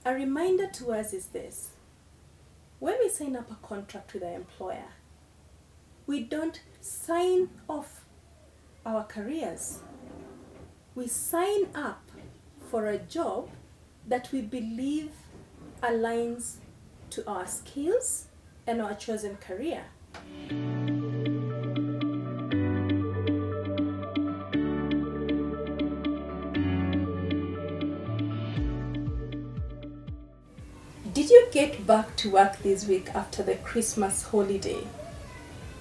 A reminder to us is this: when we sign up a contract with our employer, we don't sign off our careers. We sign up for a job that we believe aligns to our skills and our chosen career. Did you get back to work this week after the Christmas holiday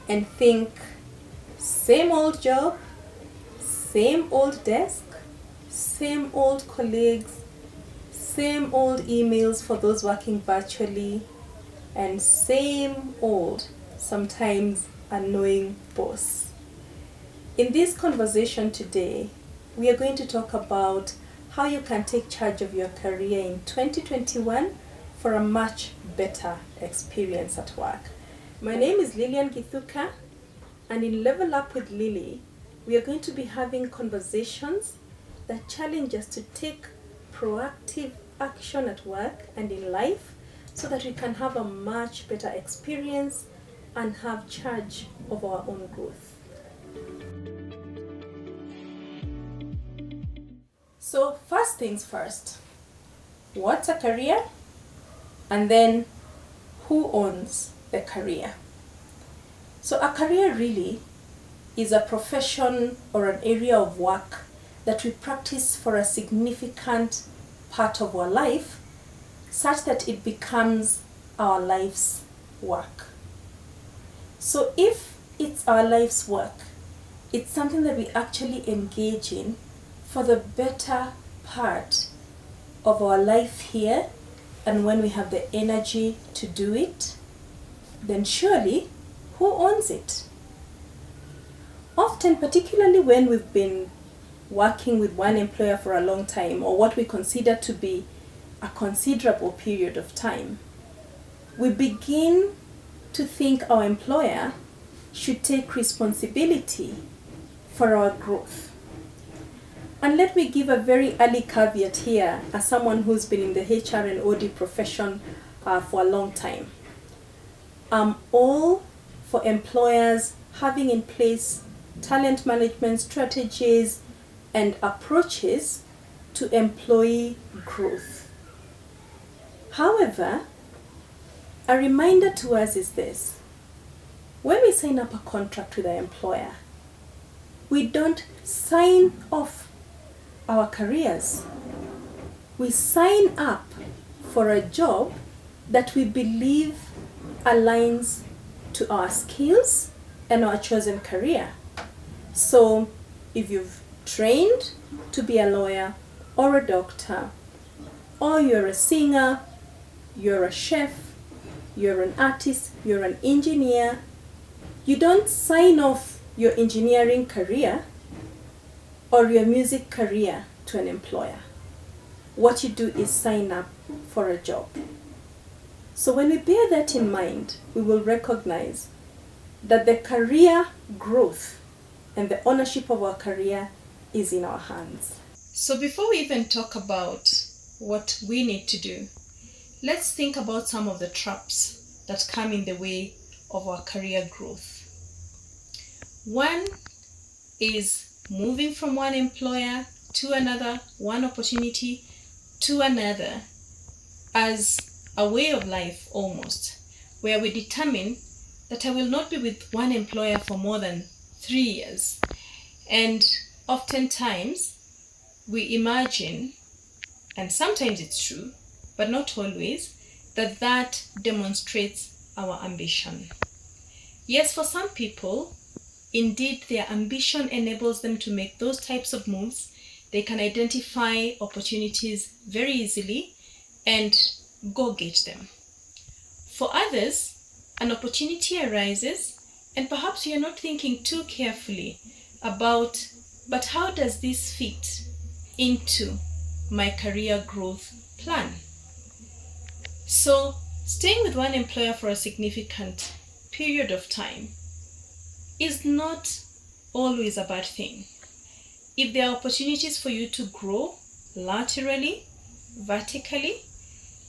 and think, same old job, same old desk, same old colleagues, same old emails for those working virtually, and same old, sometimes annoying boss? In this conversation today, we are going to talk about how you can take charge of your career in 2021 for a much better experience at work. My name is Lilian Githuka, and in Level Up with Lily, we are going to be having conversations that challenge us to take proactive action at work and in life so that we can have a much better experience and have charge of our own growth. So first things first, what's a career? And then, who owns the career? So a career really is a profession or an area of work that we practice for a significant part of our life, such that it becomes our life's work. So if it's our life's work, it's something that we actually engage in for the better part of our life here, and when we have the energy to do it, then surely, who owns it? Often, particularly when we've been working with one employer for a long time, or what we consider to be a considerable period of time, we begin to think our employer should take responsibility for our growth. And let me give a very early caveat here as someone who's been in the HR and OD profession for a long time. I'm all for employers having in place talent management strategies and approaches to employee growth. However, a reminder to us is this: when we sign up a contract with our employer, we don't sign off our careers. We sign up for a job that we believe aligns to our skills and our chosen career. So if you've trained to be a lawyer or a doctor, or you're a singer, you're a chef, you're an artist, you're an engineer, you don't sign off your engineering career or your music career to an employer. What you do is sign up for a job. So when we bear that in mind, we will recognize that the career growth and the ownership of our career is in our hands. So before we even talk about what we need to do, let's think about some of the traps that come in the way of our career growth. One is moving from one employer to another, one opportunity to another, as a way of life almost, where we determine that I will not be with one employer for more than 3 years. And oftentimes we imagine, and sometimes it's true, but not always, that demonstrates our ambition. Yes, for some people, indeed, their ambition enables them to make those types of moves. They can identify opportunities very easily and go get them. For others, an opportunity arises, and perhaps you're not thinking too carefully about, but how does this fit into my career growth plan? So, staying with one employer for a significant period of time is not always a bad thing. If there are opportunities for you to grow laterally, vertically,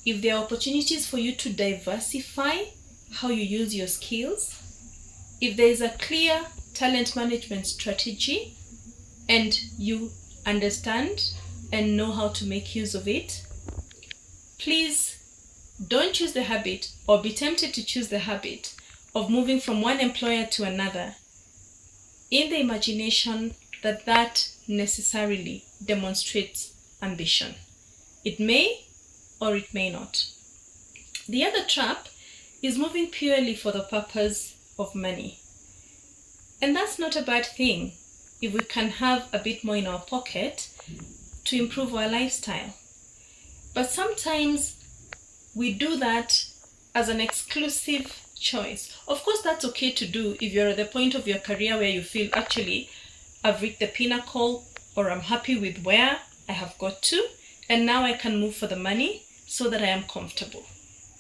if there are opportunities for you to diversify how you use your skills, if there is a clear talent management strategy and you understand and know how to make use of it, please don't choose the habit or be tempted to choose the habit of moving from one employer to another in the imagination that that necessarily demonstrates ambition. It may or it may not. The other trap is moving purely for the purpose of money. And that's not a bad thing if we can have a bit more in our pocket to improve our lifestyle. But sometimes we do that as an exclusive choice. Of course, that's okay to do if you're at the point of your career where you feel, actually, I've reached the pinnacle, or I'm happy with where I have got to, and now I can move for the money so that I am comfortable.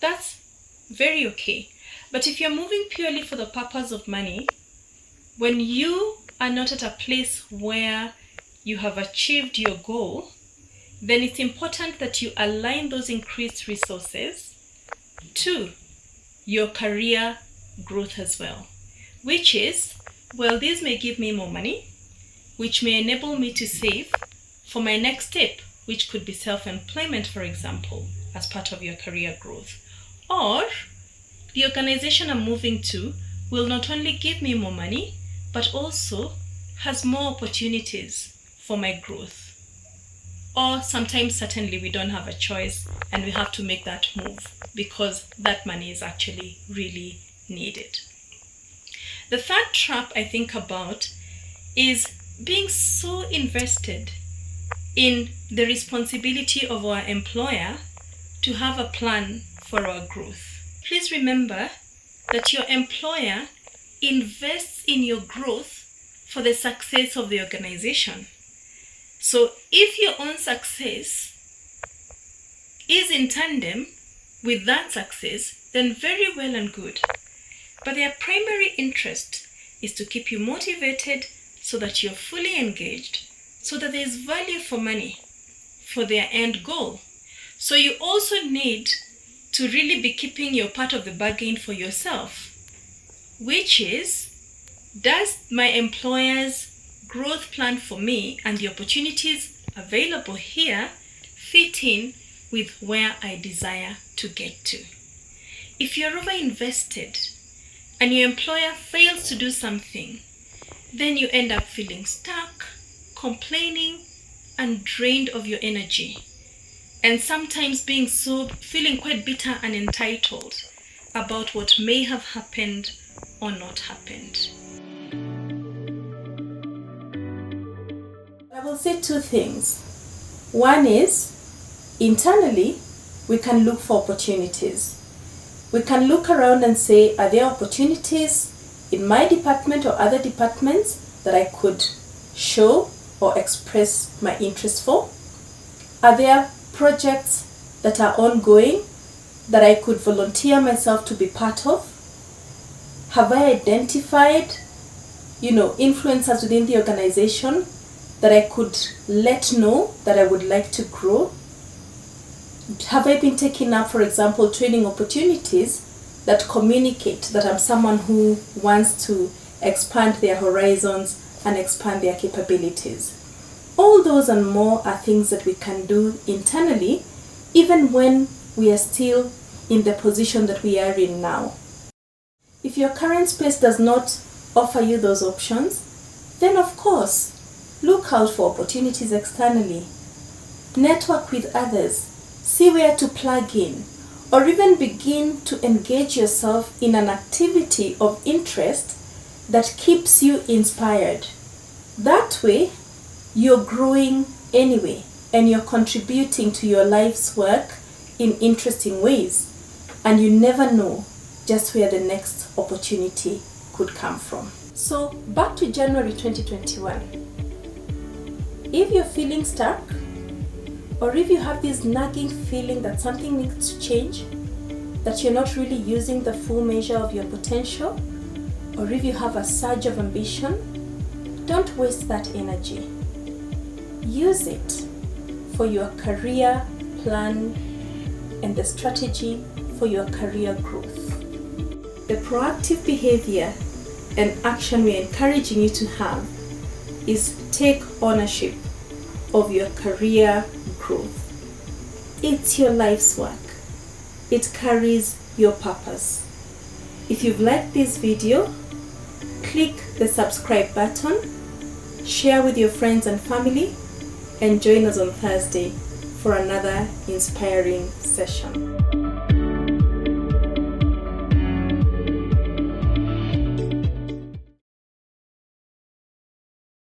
That's very okay. But if you're moving purely for the purpose of money, when you are not at a place where you have achieved your goal, then it's important that you align those increased resources to your career growth as well. Which is, well, this may give me more money, which may enable me to save for my next step, which could be self-employment, for example, as part of your career growth. Or the organization I'm moving to will not only give me more money, but also has more opportunities for my growth. Or sometimes, certainly, we don't have a choice and we have to make that move because that money is actually really needed. The third trap I think about is being so invested in the responsibility of our employer to have a plan for our growth. Please remember that your employer invests in your growth for the success of the organization. So if your own success is in tandem with that success, then very well and good. But their primary interest is to keep you motivated so that you're fully engaged, so that there's value for money for their end goal. So you also need to really be keeping your part of the bargain for yourself, which is, does my employer's growth plan for me and the opportunities available here fit in with where I desire to get to? If you're over-invested and your employer fails to do something, then you end up feeling stuck, complaining, and drained of your energy. And sometimes feeling quite bitter and entitled about what may have happened or not happened. I will say two things. One is, internally, we can look for opportunities. We can look around and say, are there opportunities in my department or other departments that I could show or express my interest for? Are there projects that are ongoing that I could volunteer myself to be part of? Have I identified, influencers within the organization that I could let know that I would like to grow? Have I been taking up, for example, training opportunities that communicate that I'm someone who wants to expand their horizons and expand their capabilities? All those and more are things that we can do internally, even when we are still in the position that we are in now. If your current space does not offer you those options, then of course, look out for opportunities externally. Network with others, see where to plug in, or even begin to engage yourself in an activity of interest that keeps you inspired. That way, you're growing anyway, and you're contributing to your life's work in interesting ways, and you never know just where the next opportunity could come from. So back to January 2021. If you're feeling stuck, or if you have this nagging feeling that something needs to change, that you're not really using the full measure of your potential, or if you have a surge of ambition, don't waste that energy. Use it for your career plan and the strategy for your career growth. The proactive behavior and action we're encouraging you to have is take ownership of your career growth. It's your life's work. It carries your purpose. If you've liked this video, click the subscribe button, share with your friends and family, and join us on Thursday for another inspiring session.